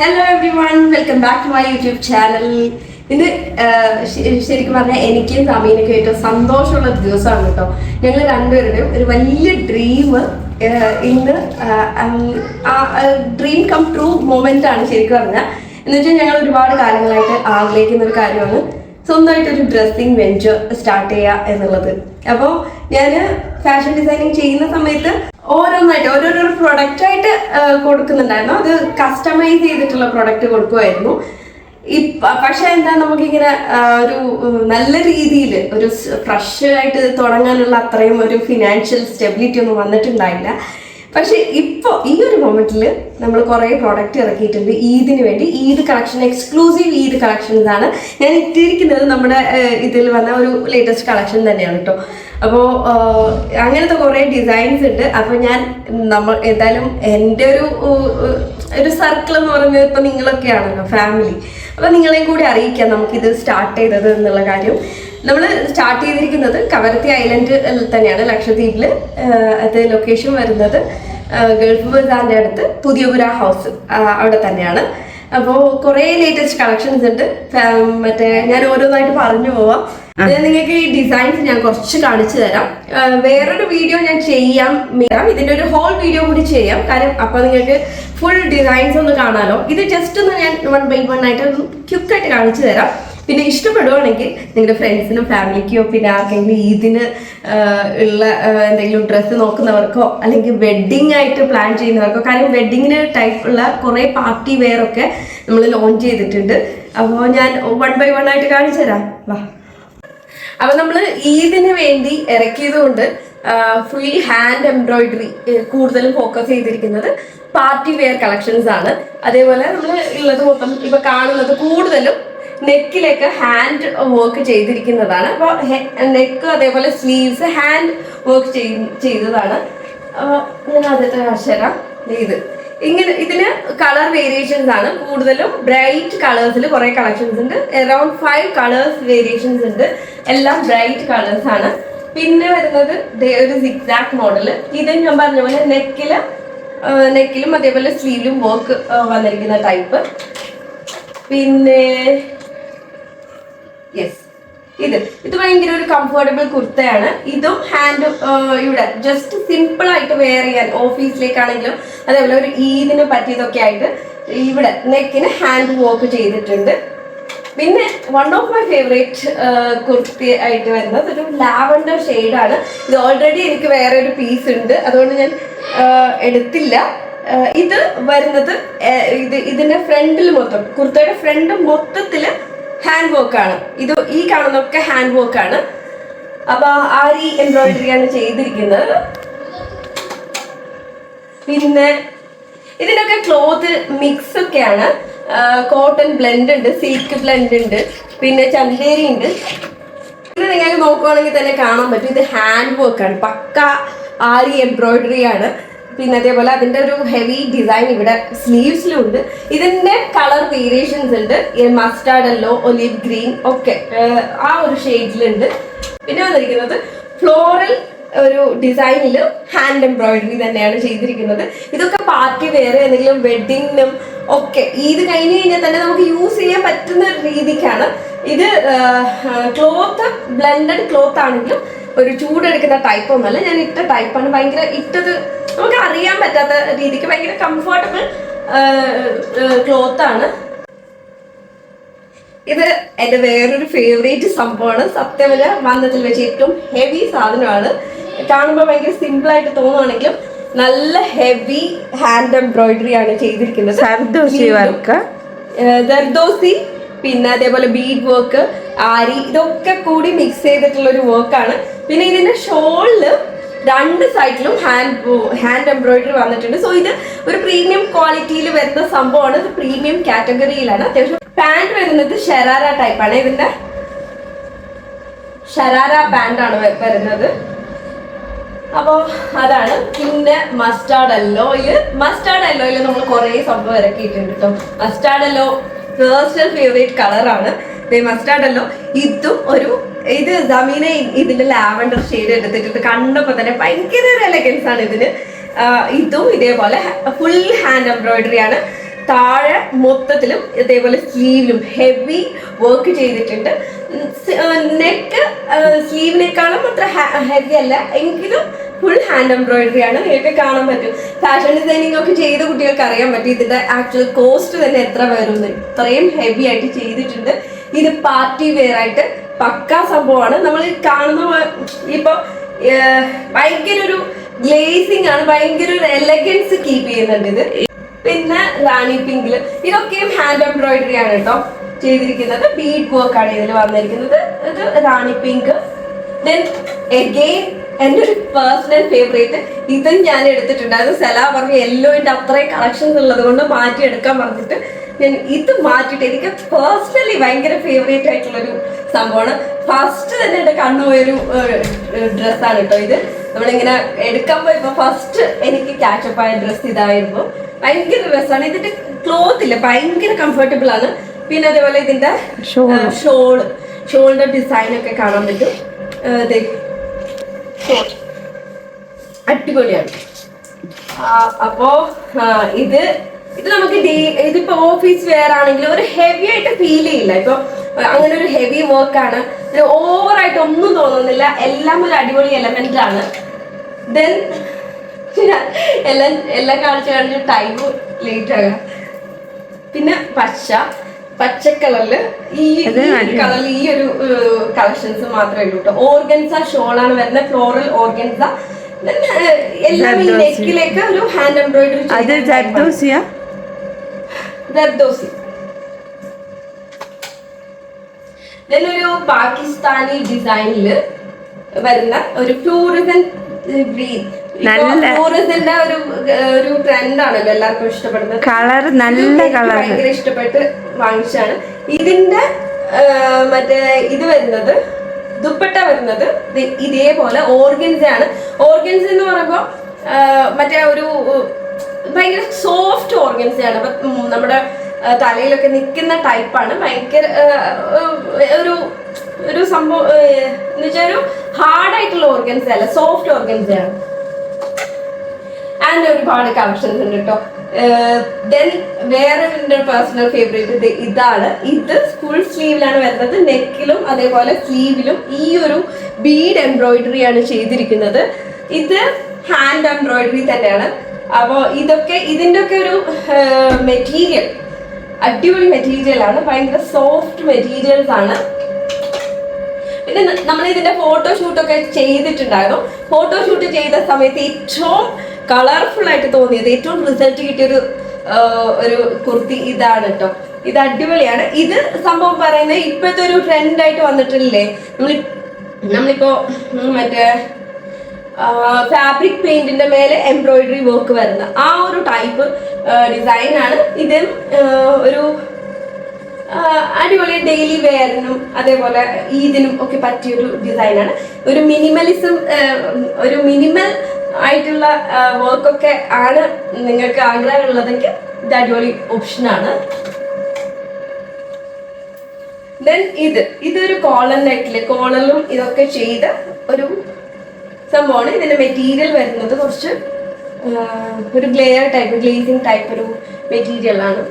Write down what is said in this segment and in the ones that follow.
Hello everyone, welcome back to my YouTube channel. ഇന്ന് ശരിക്കും പറഞ്ഞാൽ എനിക്കും സമീനൊക്കെ ഏറ്റവും സന്തോഷമുള്ള ദിവസമാണ് കേട്ടോ. ഞങ്ങൾ രണ്ടുപേരുടെയും ഒരു വലിയ ഡ്രീം ഇന്ന് ഡ്രീം കം ട്രൂ മൊമെന്റ് ആണ് ശരിക്കും പറഞ്ഞാൽ. എന്ന് വെച്ചാൽ ഞങ്ങൾ ഒരുപാട് കാലങ്ങളായിട്ട് ആഗ്രഹിക്കുന്ന ഒരു കാര്യമാണ് സ്വന്തമായിട്ടൊരു ഡ്രസ്സിങ് വെഞ്ചർ സ്റ്റാർട്ട് ചെയ്യുക എന്നുള്ളത്. അപ്പോൾ ഞാൻ ഫാഷൻ ഡിസൈനിങ് ചെയ്യുന്ന സമയത്ത് ഓരോന്നായിട്ട് ഓരോരോ പ്രൊഡക്റ്റ് ആയിട്ട് കൊടുക്കുന്നുണ്ടായിരുന്നു. അത് കസ്റ്റമൈസ് ചെയ്തിട്ടുള്ള പ്രൊഡക്റ്റ് കൊടുക്കുമായിരുന്നു. പക്ഷെ എന്താ നമുക്കിങ്ങനെ ഒരു നല്ല രീതിയിൽ ഒരു ഫ്രഷ് ആയിട്ട് തുടങ്ങാനുള്ള അത്രയും ഒരു ഫിനാൻഷ്യൽ സ്റ്റെബിലിറ്റി ഒന്നും വന്നിട്ടുണ്ടായില്ല. പക്ഷെ ഇപ്പോൾ ഈ ഒരു മൊമെന്റിൽ നമ്മൾ കുറേ പ്രോഡക്റ്റ് ഇറക്കിയിട്ടുണ്ട് ഈദിന് വേണ്ടി. Eid collection, exclusive Eid collections ആണ് ഞാൻ ഇട്ടിരിക്കുന്നത്. നമ്മുടെ ഇതിൽ വന്ന ഒരു ലേറ്റസ്റ്റ് കളക്ഷൻ തന്നെയാണ് കേട്ടോ. അപ്പോൾ അങ്ങനത്തെ കുറേ ഡിസൈൻസ് ഉണ്ട്. അപ്പോൾ ഞാൻ എന്തായാലും എൻ്റെ ഒരു സർക്കിൾ എന്ന് പറയുന്നത് ഇപ്പം നിങ്ങളൊക്കെയാണല്ലോ, ഫാമിലി. അപ്പോൾ നിങ്ങളെയും കൂടി അറിയിക്കാം നമുക്കിത് സ്റ്റാർട്ട് ചെയ്തത് എന്നുള്ള കാര്യം. നമ്മൾ സ്റ്റാർട്ട് ചെയ്തിരിക്കുന്നത് കവരത്തി ഐലൻഡ് തന്നെയാണ്, ലക്ഷദ്വീപിൽ. അത് ലൊക്കേഷൻ വരുന്നത് ഗൾഫ് ബസാറിൻ്റെ അടുത്ത് പുതിയപുര ഹൗസ് അവിടെ തന്നെയാണ്. അപ്പോൾ കുറേ ലേറ്റസ്റ്റ് കളക്ഷൻസ് ഉണ്ട്. മറ്റേ ഞാൻ ഓരോന്നായിട്ട് പറഞ്ഞു പോവാം. നിങ്ങൾക്ക് ഈ ഡിസൈൻസ് ഞാൻ കുറച്ച് കാണിച്ചു തരാം. വേറൊരു വീഡിയോ ഞാൻ ചെയ്യാം, ഇതിൻ്റെ ഒരു ഹോൾ വീഡിയോ കൂടി ചെയ്യാം. കാര്യം അപ്പോൾ നിങ്ങൾക്ക് ഫുൾ ഡിസൈൻസ് ഒന്ന് കാണാമല്ലോ. ഇത് ജസ്റ്റ് ഒന്ന് ഞാൻ 1 by 1 ആയിട്ട് ക്വിക്കായിട്ട് കാണിച്ചു തരാം. പിന്നെ ഇഷ്ടപ്പെടുവാണെങ്കിൽ നിങ്ങളുടെ ഫ്രണ്ട്സിനും ഫാമിലിക്കോ പിന്നെ ആർക്കെങ്കിലും ഈദിന് ഉള്ള എന്തെങ്കിലും ഡ്രസ്സ് നോക്കുന്നവർക്കോ അല്ലെങ്കിൽ വെഡ്ഡിങ് ആയിട്ട് പ്ലാൻ ചെയ്യുന്നവർക്കോ, കാര്യം വെഡ്ഡിങ്ങിന് ടൈപ്പുള്ള കുറേ പാർട്ടി വെയർ ഒക്കെ നമ്മൾ ലോഞ്ച് ചെയ്തിട്ടുണ്ട്. അപ്പോൾ ഞാൻ 1 by 1 ആയിട്ട് കാണിച്ചു തരാം, വാ. അപ്പോൾ നമ്മൾ ഈദിന് വേണ്ടി ഇറക്കിയത് കൊണ്ട് ഫുൾ ഹാൻഡ് എംബ്രോയിഡറി കൂടുതലും ഫോക്കസ് ചെയ്തിരിക്കുന്നത് പാർട്ടി വെയർ കളക്ഷൻസ് ആണ്. അതേപോലെ നമ്മൾ ഉള്ളത് മൊത്തം ഇപ്പൊ കാണുന്നത് കൂടുതലും നെക്കിലേക്ക് ഹാൻഡ് വർക്ക് ചെയ്തിരിക്കുന്നതാണ്. അപ്പോൾ നെക്ക് അതേപോലെ സ്ലീവ്സ് ഹാൻഡ് വർക്ക് ചെയ്തതാണ്. ഞാൻ ആദ്യത്തെ കാണിച്ചുതരാം. ഇങ്ങനെ ഇതിന് കളർ വേരിയേഷൻസ് ആണ് കൂടുതലും. ബ്രൈറ്റ് കളേഴ്സിൽ കുറേ കളക്ഷൻസ് ഉണ്ട്. അറൌണ്ട് 5 കളേഴ്സ് വേരിയേഷൻസ് ഉണ്ട്. എല്ലാം ബ്രൈറ്റ് കളേഴ്സ് ആണ്. പിന്നെ വരുന്നത് ഒരു സിക്സാക്ട് മോഡല്. ഇത് ഞാൻ പറഞ്ഞ പോലെ നെക്കിലും അതേപോലെ സ്ലീവിലും വർക്ക് വന്നിരിക്കുന്ന ടൈപ്പ്. പിന്നെ ഇത് ഭയങ്കര ഒരു കംഫർട്ടബിൾ കുർത്തയാണ്. ഇതും ഹാൻഡ് ഇവിടെ ജസ്റ്റ് സിമ്പിൾ ആയിട്ട് വെയർ ചെയ്യാൻ ഓഫീസിലേക്കാണെങ്കിലും അതേപോലെ ഒരു ഈദിന് പറ്റിയതൊക്കെ ആയിട്ട് ഇവിടെ നെക്കിന് ഹാൻഡ് വർക്ക് ചെയ്തിട്ടുണ്ട്. പിന്നെ one of my favourite kurti ആയിട്ട് വരുന്നത് ഒരു ലാവൻഡർ ഷെയ്ഡാണ്. ഇത് ഓൾറെഡി എനിക്ക് വേറെ ഒരു പീസ് ഉണ്ട്, അതുകൊണ്ട് ഞാൻ എടുത്തില്ല. ഇത് വരുന്നത് ഇതിന്റെ ഫ്രണ്ടിൽ മൊത്തം, കുർത്തയുടെ ഫ്രണ്ട് മൊത്തത്തിൽ ഹാൻഡ് വർക്കാണ്. ഇത് ഈ കാണുന്നതൊക്കെ ഹാൻഡ് വർക്കാണ്. അപ്പൊ ആരി എംബ്രോയിഡറിയാണ് ചെയ്തിരിക്കുന്നത്. പിന്നെ ഇതിനൊക്കെ ക്ലോത്ത് മിക്സ് ഒക്കെയാണ്. കോട്ടൺ ബ്ലെൻഡ് ഉണ്ട്, സിൽക്ക് ബ്ലെൻഡ് ഉണ്ട്, പിന്നെ ചന്തേരി ഉണ്ട്. ഇത് നിങ്ങൾക്ക് നോക്കുവാണെങ്കിൽ തന്നെ കാണാൻ പറ്റും ഇത് ഹാൻഡ് വർക്കാണ്, പക്ക ആരി എംബ്രോയിഡറി ആണ്. പിന്നെ അതേപോലെ അതിൻ്റെ ഒരു ഹെവി ഡിസൈൻ ഇവിടെ സ്ലീവ്സിലുണ്ട്. ഇതിൻ്റെ കളർ വേരിയേഷൻസ് ഉണ്ട്. മസ്റ്റാർഡ് യെല്ലോ, ഒലിവ് ഗ്രീൻ ഒക്കെ ആ ഒരു ഷെയ്ഡിലുണ്ട്. പിന്നെ വന്നിരിക്കുന്നത് ഫ്ലോറൽ ഒരു ഡിസൈനിൽ ഹാൻഡ് എംബ്രോയിഡറി തന്നെയാണ് ചെയ്തിരിക്കുന്നത്. ഇതൊക്കെ പാർട്ടി വെയർ എന്തെങ്കിലും വെഡ്ഡിങ്ങിനും ഒക്കെ ഇത് കഴിഞ്ഞ് കഴിഞ്ഞാൽ തന്നെ നമുക്ക് യൂസ് ചെയ്യാൻ പറ്റുന്ന രീതിക്കാണ്. ഇത് ക്ലോത്ത് ബ്ലെൻഡഡ് ക്ലോത്ത് ആണെങ്കിലും ഒരു ചൂടെടുക്കുന്ന ടൈപ്പ് ഒന്നുമല്ല. ഞാൻ ഇട്ട ടൈപ്പാണ്. ഭയങ്കര ഇട്ടത് നമുക്ക് അറിയാൻ പറ്റാത്ത രീതിക്ക് ഭയങ്കര കംഫർട്ടബിൾ ക്ലോത്ത് ആണ്. ഇത് എൻ്റെ വേറൊരു ഫേവറേറ്റ് സംഭവമാണ്. സത്യമല്ല വന്നതിൽ വെച്ച് ഏറ്റവും ഹെവി സാധനമാണ്. കാണുമ്പോൾ ഭയങ്കര സിമ്പിൾ ആയിട്ട് തോന്നുവാണെങ്കിലും നല്ല ഹെവി ഹാൻഡ് എംബ്രോയിഡറി ആണ് ചെയ്തിരിക്കുന്നത്. ദർദോസി പിന്നെ അതേപോലെ ബീഡ് വർക്ക്, ആരി, ഇതൊക്കെ കൂടി മിക്സ് ചെയ്തിട്ടുള്ള ഒരു വർക്കാണ്. പിന്നെ ഇതിന്റെ ഷോളില് 2 സൈഡിലും ഹാൻഡ് എംബ്രോയിഡറി വന്നിട്ടുണ്ട്. സോ ഇത് ഒരു പ്രീമിയം ക്വാളിറ്റിയിൽ വരുന്ന സംഭവമാണ്. ഇത് പ്രീമിയം കാറ്റഗറിയിലാണ്. അത്യാവശ്യം പാൻറ് വരുന്നത് ഷരാര ടൈപ്പാണ്. ഇതിന്റെ ഷരാര പാൻറ് ആണ് വരുന്നത്. അപ്പോൾ അതാണ്. പിന്നെ മസ്റ്റാർഡ് യെല്ലോയിൽ നമ്മൾ കുറേ സംഭവം ഇറക്കിയിട്ടുണ്ട് കേട്ടോ. മസ്റ്റാർഡ് യെല്ലോ പേഴ്സണൽ ഫേവറേറ്റ് കളറാണ്. മസ്റ്റാർഡ് യെല്ലോ ഇത് സമീന ഇതിന്റെ ലാവൻഡർ ഷെയ്ഡ് എടുത്തിട്ട് കണ്ടപ്പോൾ തന്നെ ഭയങ്കര ഒരു എലഗൻസ് ആണ് ഇതിന്. ഇതും ഇതേപോലെ ഫുൾ ഹാൻഡ് എംബ്രോയിഡറി ആണ്. താഴെ മൊത്തത്തിലും ഇതേപോലെ സ്ലീവിലും ഹെവി വർക്ക് ചെയ്തിട്ടുണ്ട്. നെക്ക് സ്ലീവിനേക്കാളും അത്ര ഹെവി അല്ല, എങ്കിലും ഫുൾ ഹാൻഡ് എംബ്രോയിഡറി ആണ്. നിങ്ങൾക്ക് കാണാൻ പറ്റും. ഫാഷൻ ഡിസൈനിങ് ഒക്കെ ചെയ്ത കുട്ടികൾക്ക് അറിയാൻ പറ്റും ഇതിന്റെ ആക്ച്വൽ കോസ്റ്റ് തന്നെ എത്ര വരുമെന്ന്. ഇത്രയും ഹെവി ആയിട്ട് ചെയ്തിട്ടുണ്ട്. ഇത് പാർട്ടി വെയർ ആയിട്ട് പക്കാ സംഭവമാണ്. നമ്മൾ കാണുന്ന ഇപ്പൊ ഭയങ്കര ഒരു ഗ്ലേസിംഗ് ആണ്, ഭയങ്കര ഒരു എലഗൻസ് കീപ്പ് ചെയ്യുന്നുണ്ട് ഇത്. പിന്നെ റാണി പിങ്കില് ഇതൊക്കെയും ഹാൻഡ് എംബ്രോയിഡറി ആണ് കേട്ടോ ചെയ്തിരിക്കുന്നത്. ബീഡ് വർക്ക് ആണ് ഇതിൽ വന്നിരിക്കുന്നത്. ഇത് റാണി പിങ്ക്. ദെൻ എഗെയിൻ എൻ്റെ ഒരു പേഴ്സണൽ ഫേവറേറ്റ്, ഇതും ഞാൻ എടുത്തിട്ടുണ്ടായിരുന്നു. സെലാ പറഞ്ഞു യെല്ലോയിൻ്റെ അത്രയും കളക്ഷൻസ് ഉള്ളത് കൊണ്ട് മാറ്റിയെടുക്കാൻ പറഞ്ഞിട്ട് ഞാൻ ഇത് മാറ്റിയിട്ട് എനിക്ക് പേഴ്സണലി ഭയങ്കര ഫേവറേറ്റ് ആയിട്ടുള്ളൊരു സംഭവമാണ്. ഫസ്റ്റ് തന്നെ എൻ്റെ കണ്ണുപോയൊരു ഡ്രസ്സാണ് കേട്ടോ ഇത്. നമ്മളിങ്ങനെ എടുക്കാൻ പോയപ്പോൾ ഫസ്റ്റ് എനിക്ക് ക്യാച്ചപ്പ് ആയ ഡ്രസ്സ് ഇതായിരുന്നു. ഭയങ്കര ഡ്രസ്സാണ്. ഇതിന്റെ ക്ലോത്ത് ഇല്ല, ഭയങ്കര കംഫർട്ടബിൾ ആണ്. പിന്നെ അതേപോലെ ഇതിന്റെ ഷോളിന്റെ ഡിസൈൻ ഒക്കെ കാണാൻ പറ്റും. അടിപൊളിയാണ്. അപ്പോ ഇത് നമുക്ക് ഇതിപ്പോ ഓഫീസ് വെയർ ആണെങ്കിൽ ഒരു ഹെവി ആയിട്ട് ഫീൽ ചെയ്യില്ല. ഇപ്പൊ അങ്ങനെ ഒരു ഹെവി വർക്കാണ്, ഓവറായിട്ട് ഒന്നും തോന്നുന്നില്ല. എല്ലാം ഒരു അടിപൊളി എലമെന്റ് ആണ്. ദെൻ എല്ലാം കാണിച്ച് ടൈം ലേറ്റ് ആകാം. പിന്നെ പച്ച കളറില് ഈ കളറിൽ ഈ ഒരു കളക്ഷൻസ് മാത്രമേ ഉള്ളൂ കേട്ടോ. ഓർഗൻസ ഷോളാണ് വരുന്നത്, ഫ്ലോറൽ ഓർഗൻസ. എല്ലാം ഈ നെക്കിലേക്ക് ഒരു ഹാൻഡ് എംബ്രോയിഡറി. ഒരു പാകിസ്ഥാനി ഡിസൈനില് വരുന്ന ഒരു ഫ്ലൂറിസന്റ് ഗ്രീൻ. ഫ്ലൂറിസന്റെ ഒരു ട്രെൻഡ് ആണല്ലോ എല്ലാവർക്കും ഇഷ്ടപ്പെടുന്നത്. കളർ നല്ല കളർ, ഭയങ്കര ഇഷ്ടപ്പെട്ട് വാങ്ങിച്ചാണ്. ഇതിന്റെ മറ്റേ ഇത് വരുന്നത് ദുപ്പട്ട വരുന്നത് ഇതേപോലെ ഓർഗൻസ ആണ്. ഓർഗൻസ എന്ന് പറയുമ്പോൾ മറ്റേ ഒരു ഭയങ്കര സോഫ്റ്റ് ഓർഗൻസയാണ്. അപ്പൊ നമ്മുടെ തലയിലൊക്കെ നിൽക്കുന്ന ടൈപ്പാണ്. ഭയങ്കര ഒരു സംഭവം എന്ന് വെച്ചാൽ ഒരു ഹാർഡായിട്ടുള്ള ഓർഗൻസ അല്ല, സോഫ്റ്റ് ഓർഗൻസയാണ്. ആൻഡ് ഒരുപാട് കളക്ഷൻസ് ഉണ്ട് കേട്ടോ. ദെൻ വേറെ എൻ്റെ പേഴ്സണൽ ഫേവറേറ്റ് ഇതാണ്. ഇത് ഫുൾ സ്ലീവിലാണ് വരുന്നത്. നെക്കിലും അതേപോലെ സ്ലീവിലും ഈ ഒരു ബീഡ് എംബ്രോയിഡറി ആണ് ചെയ്തിരിക്കുന്നത്. ഇത് ഹാൻഡ് എംബ്രോയിഡറി തന്നെയാണ്. അപ്പോൾ ഇതിൻ്റെ ഒക്കെ ഒരു മെറ്റീരിയൽ അടിപൊളി മെറ്റീരിയൽ ആണ്. ഭയങ്കര സോഫ്റ്റ് മെറ്റീരിയൽസ് ആണ്. പിന്നെ നമ്മൾ ഇതിന്റെ ഫോട്ടോഷൂട്ടൊക്കെ ചെയ്തിട്ടുണ്ടായിരുന്നു. ഫോട്ടോഷൂട്ട് ചെയ്ത സമയത്ത് ഏറ്റവും കളർഫുൾ ആയിട്ട് തോന്നിയത്, ഏറ്റവും റിസൾട്ട് കിട്ടിയൊരു കുർത്തി ഇതാണ് കേട്ടോ. ഇത് അടിപൊളിയാണ്. ഇത് സംഭവം പറയുന്നത് ഇപ്പോഴത്തെ ഒരു ട്രെൻഡായിട്ട് വന്നിട്ടില്ലേ, നമ്മളിപ്പോ മറ്റേ ഫാബ്രിക് പെയിന്റിന്റെ മേലെ എംബ്രോയിഡറി വർക്ക് വരുന്ന ആ ഒരു ടൈപ്പ് ഡിസൈനാണ്. ഇത് ഒരു അടിപൊളി ഡെയിലി വെയറിനും അതേപോലെ ഈദിനും ഒക്കെ പറ്റിയൊരു ഡിസൈനാണ്. ഒരു മിനിമൽ ആയിട്ടുള്ള വർക്കൊക്കെ ആണ് നിങ്ങൾക്ക് ആഗ്രഹമുള്ളതെങ്കിൽ ഇത് അടിപൊളി ഓപ്ഷനാണ്. ദെൻ ഇതൊരു കോളർ നെക്കില് കോളറിലും ഇതൊക്കെ ചെയ്ത ഒരു സംഭവമാണ്. ഇതിന്റെ മെറ്റീരിയൽ വരുന്നത് കുറച്ച് ഒരു ഗ്ലേസിംഗ് ടൈപ്പ് ഒരു മെറ്റീരിയൽ ആണ്.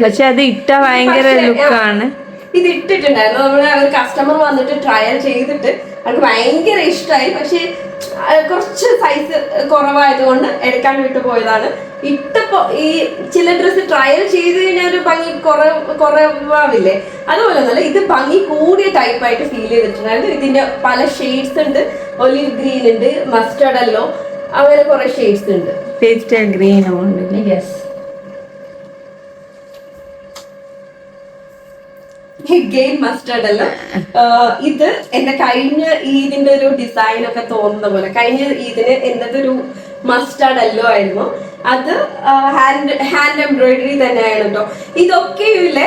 പക്ഷെ അത് ഇട്ട ഭയങ്കര ലുക്കാണ്. ഇത് ഇട്ടിട്ടുണ്ടായിരുന്നു. നമ്മള് ഒരു കസ്റ്റമർ വന്നിട്ട് ട്രയൽ ചെയ്തിട്ട് അവർക്ക് ഭയങ്കര ഇഷ്ടമായി. പക്ഷെ കുറച്ച് സൈസ് കുറവായതുകൊണ്ട് എടുക്കാൻ വിട്ടു പോയതാണ്. ഇട്ടപ്പോ ഈ ചില ഡ്രസ്സ് ട്രയൽ ചെയ്ത് കഴിഞ്ഞാൽ ഒരു ഭംഗി കുറവാവില്ലേ, അതുപോലെ ഒന്നല്ല. ഇത് ഭംഗി കൂടിയ ടൈപ്പായിട്ട് ഫീൽ ചെയ്തിട്ടുണ്ടായിരുന്നു. ഇതിന്റെ പല ഷെയ്ഡ്സ് ഉണ്ട്. ഒലിവ് ഗ്രീൻ ഉണ്ട്, മസ്റ്റർഡ് യെല്ലോ, അങ്ങനെ കുറെ ഷെയ്ഡ്സ് ഉണ്ട്. പേസ്റ്റൽ ഗ്രീനും ഉണ്ട്. യെസ്, ഗെയിം മസ്റ്റർഡ് അല്ല. ഇത് എന്റെ കഴിഞ്ഞ ഈദിന്റെ ഒരു ഡിസൈൻ ഒക്കെ തോന്നുന്ന പോലെ, കഴിഞ്ഞ ഈദിന് എന്തൊരു മസ്റ്റർഡ് അല്ലോ ആയിരുന്നു. അത് ഹാൻഡ് എംബ്രോയിഡറി തന്നെയാണ് കേട്ടോ. ഇതൊക്കെയില്ലേ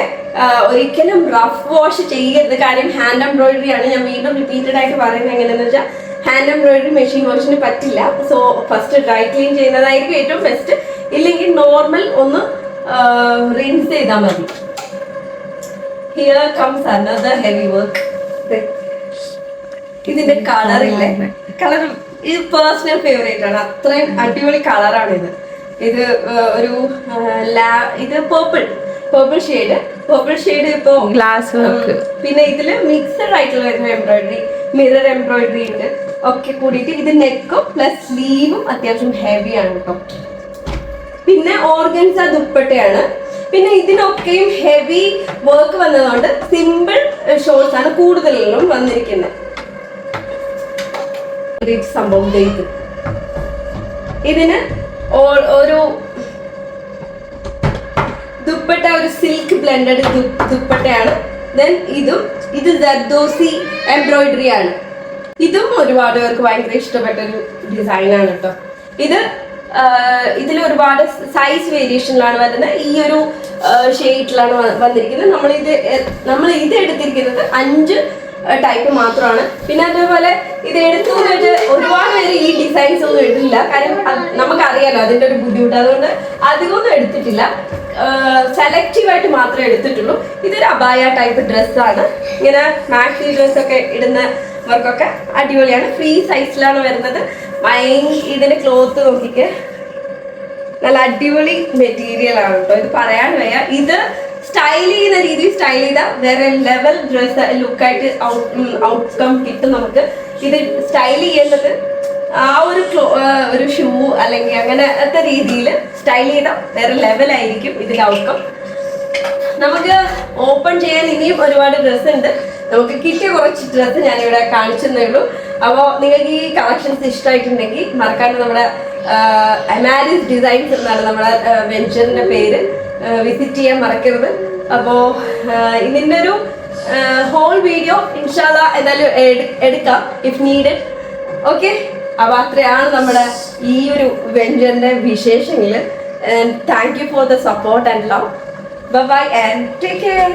ഒരിക്കലും റഫ് വാഷ് ചെയ്യരുത്. കാര്യം ഹാൻഡ് എംബ്രോയിഡറി ആണ്. ഞാൻ വീണ്ടും റിപ്പീറ്റഡ് ആയിട്ട് പറയുന്നത് എങ്ങനെയാന്ന് വെച്ചാൽ ഹാൻഡ് എംബ്രോയിഡറി മെഷീൻ വാഷിന് പറ്റില്ല. സോ ഫസ്റ്റ് ഡ്രൈ ക്ലീൻ ചെയ്യുന്നതായിരിക്കും ഏറ്റവും ബെസ്റ്റ്. ഇല്ലെങ്കിൽ നോർമൽ ഒന്ന് റിൻസ് ചെയ്താൽ മതി. Here comes another heavy work. ഇതിന്റെ കളർ ഇല്ലേ, കളർ ഇത് പേഴ്സണൽ ഫേവറേറ്റ് ആണ്. അത്രയും അടിപൊളി കളറാണ് ഇത്. ഇത് ഒരു ഇത് പേർപ്പിൾ ഷെയ്ഡ് ഇപ്പോ ഗ്ലാസ് വർക്ക്. പിന്നെ ഇതില് മിക്സഡ് ആയിട്ടുള്ള എംബ്രോയിഡറി, മിറർ എംബ്രോയിഡറി ഉണ്ട് ഒക്കെ കൂടിയിട്ട്. ഇത് നെക്കും പ്ലസ് സ്ലീവും അത്യാവശ്യം ഹെവി ആണ് കേട്ടോ. പിന്നെ ഓർഗൻസ ദുപ്പട്ടയാണ്. പിന്നെ ഇതിനൊക്കെയും ഹെവി വർക്ക് വന്നതുകൊണ്ട് സിമ്പിൾ ഷോൾസ് ആണ് കൂടുതലും വന്നിരിക്കുന്നത്. സംഭവം ഇതിന് ഒരു ദുപ്പട്ട ഒരു സിൽക്ക് ബ്ലെൻഡഡ് ദുപ്പട്ടയാണ്. ദെൻ ഇത് ജർദോസി എംബ്രോയിഡറി ആണ്. ഇതും ഒരുപാട് പേർക്ക് ഭയങ്കര ഇഷ്ടപ്പെട്ട ഒരു ഡിസൈനാണ് കേട്ടോ. ഇതിൽ ഒരുപാട് സൈസ് വേരിയേഷനിലാണ് വരുന്നത്. ഈ ഒരു ഷെയ്ഡിലാണ് വന്നിരിക്കുന്നത്. നമ്മൾ ഇത് എടുത്തിരിക്കുന്നത് 5 ടൈപ്പ് മാത്രമാണ്. പിന്നെ അതേപോലെ ഇത് എടുത്തു ഒരുപാട് പേര് ഈ ഡിസൈൻസ് ഒന്നും എടുത്തില്ല. കാര്യം നമുക്കറിയാലോ അതിൻ്റെ ഒരു ബുദ്ധിമുട്ട്. അതുകൊണ്ട് അധികമൊന്നും എടുത്തിട്ടില്ല. സെലക്റ്റീവായിട്ട് മാത്രമേ എടുത്തിട്ടുള്ളൂ. ഇതൊരു അബായ ടൈപ്പ് ഡ്രസ്സാണ്. ഇങ്ങനെ മാക്സി ഡ്രസ്സൊക്കെ ഇടുന്നവർക്കൊക്കെ അടിപൊളിയാണ്. ഫ്രീ സൈസിലാണ് വരുന്നത്. ഇതിന്റെ ക്ലോത്ത് നോക്കിക്ക്, നല്ല അടിപൊളി മെറ്റീരിയൽ ആണ് കേട്ടോ. ഇത് പറയാൻ വയ്യ. ഇത് സ്റ്റൈൽ ചെയ്യുന്ന രീതി സ്റ്റൈൽ ചെയ്ത വേറെ ലെവൽ ഡ്രസ് ലുക്കായിട്ട് ഔട്ട്കം കിട്ടും നമുക്ക്. ഇത് സ്റ്റൈൽ ചെയ്യുന്നത് ആ ഒരു ഷൂ അല്ലെങ്കിൽ അങ്ങനത്തെ രീതിയിൽ സ്റ്റൈൽ ചെയ്ത വേറെ ലെവലായിരിക്കും ഇതിന്റെ ഔട്ട്കം. നമുക്ക് ഓപ്പൺ ചെയ്യാൻ ഇനിയും ഒരുപാട് ഡ്രസ്സ് ഉണ്ട്. നമുക്ക് കിട്ടിയ കുറച്ച് ഡ്രസ്സ് ഞാനിവിടെ കാണിച്ചെന്നേ ഉള്ളൂ. അപ്പോൾ നിങ്ങൾക്ക് ഈ കളക്ഷൻസ് ഇഷ്ടമായിട്ടുണ്ടെങ്കിൽ മറക്കാണ്ട് നമ്മുടെ അമാരിസ് ഡിസൈൻസ് എന്നാണ് നമ്മുടെ വെഞ്ചറിന്റെ പേര്, വിസിറ്റ് ചെയ്യാൻ മറക്കരുത്. അപ്പോൾ ഇതിൻ്റെ ഒരു ഹോൾ വീഡിയോ ഇൻഷാല്ലാ എന്തായാലും എടുക്കാം ഇഫ് നീഡഡ്. ഓക്കെ, അപ്പോൾ അത്രയാണ് നമ്മുടെ ഈ ഒരു വെഞ്ചറിന്റെ വിശേഷങ്ങൾ. Thank you for the support and love. Bye bye and take care.